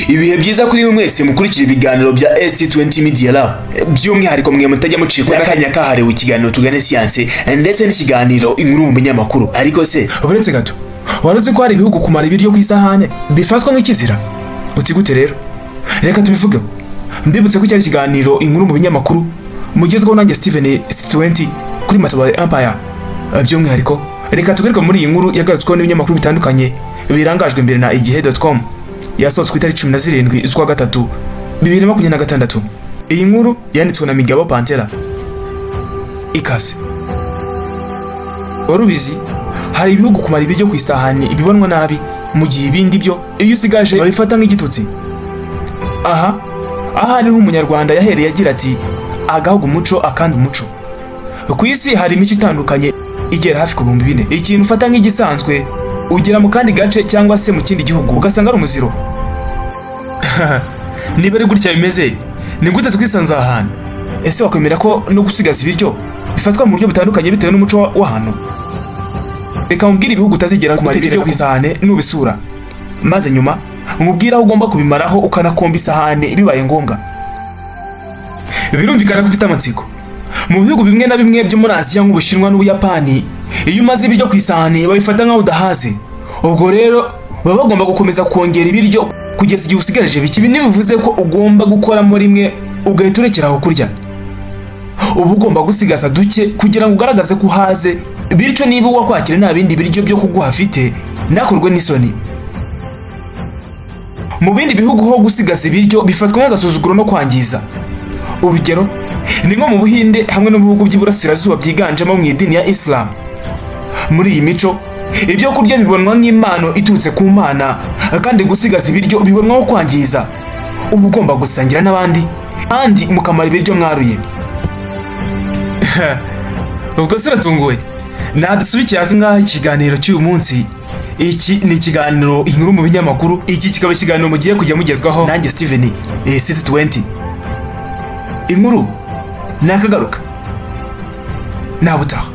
Ibihe byiza kuri mwe mwese mukurikira ibiganiro bya ST20 MEDIA LAB. By'umwihariko mwe mutajya mucikwa n'akanya kahariwe ikiganiro tugane siyanse ndetse n'ikiganiro inkuru mu binyamakuru. Ariko se uretse gato, waruzi ko hari ibihugu kumara ibiryo ku isahani bifatwa nk'ikizira? Uti gute rero? Reka tubivuge. Mbibutse ko cyari ikiganiro inkuru mu binyamakuru mugezweho nanjye Steven ST20 kuri Mataba Empire. By'umwihariko reka tugaruke muri iyi nkuru yagarutsweho n'ibinyamakuru bitandukanye birangajwe imbere na igihe.com yasohotswe ku itariki 17 z'ukwa gatatu 2026. Iyi nkuru yanditswe na Migabo Pantera. Ikaze. Warubiz, hari ibihugu kumara ibiryo ku isahani bibonwa nabi, mu gihe ibindi byo iyo usigaje babifata nk'igitutsi. Aha ni nk'umunyarwanda yahereye agira ati agahugu umuco akandi umuco. Ku isi hari imico itandukanye igera hafi ku 4,000. Ikintu ufata nk'igisanzwe ugera mu kandi gace cyangwa se mu kindi gihugu ugasanga ari umuziro. Niba ari gutya bimeze, ni gute twisanze ahantu? Ese wakwemera ko no gusigaza ibiryo bifatwa mu buryo butandukanye bitewe n'umuco w'ahantu? Reka mubwire ibihugu utazigera kumara ibiryo ku isahane nubisura, maze nyuma umubwira aho ugomba kubimaraho ukanakomba isahane bibaye ngombwa. Birumvikana ko ufite amatsiko. Mu bihugu bimwe na bimwe byo muri Aziya nk'Ubushinwa n'Ubuyapani, iyo umaze ibiryo ku isahane babifata nka udahaze. Ubwo rero baba bagomba gukomeza kongera ibiryo kugeza igihe usigaje bike. Ibi bivuze ko ugomba gukoramo rimwe ugahita urekeraho kurya. Uba ugomba gusigaza duke kugira ngo ugaragaze ko uhaze, bityo niba wakwakira nta bindi biryo byo kuguha afite nakorwe n'isoni. Mu bindi bihugu ho gusigaza ibiryo bifatwa nk'agasuzuguro no kwangiza. Urugero ni nko mu Buhinde hamwe no mu bihugu by'iburasirazuba byiganjemo mu idini ya Islam. Muri iyi mico ibyo kurya bibonwa nk'impano iturutse ku Mana, kandi gusigaza ibiryo bibonwa nko kwangiza. Uba ugomba gusangira n'abandi kandi mukamara ibiryo mwaruye. Ubwo se uratunguwe? Nadusubikira ngaha ikiganiro cy'uyu munsi. Iki ni ikiganiro inkuru mu binyamakuru. Iki kikaba ikiganiro mugiye kujya mugezwaho nanjye Steven ST20. Inkuru nakagaruka nabutaha.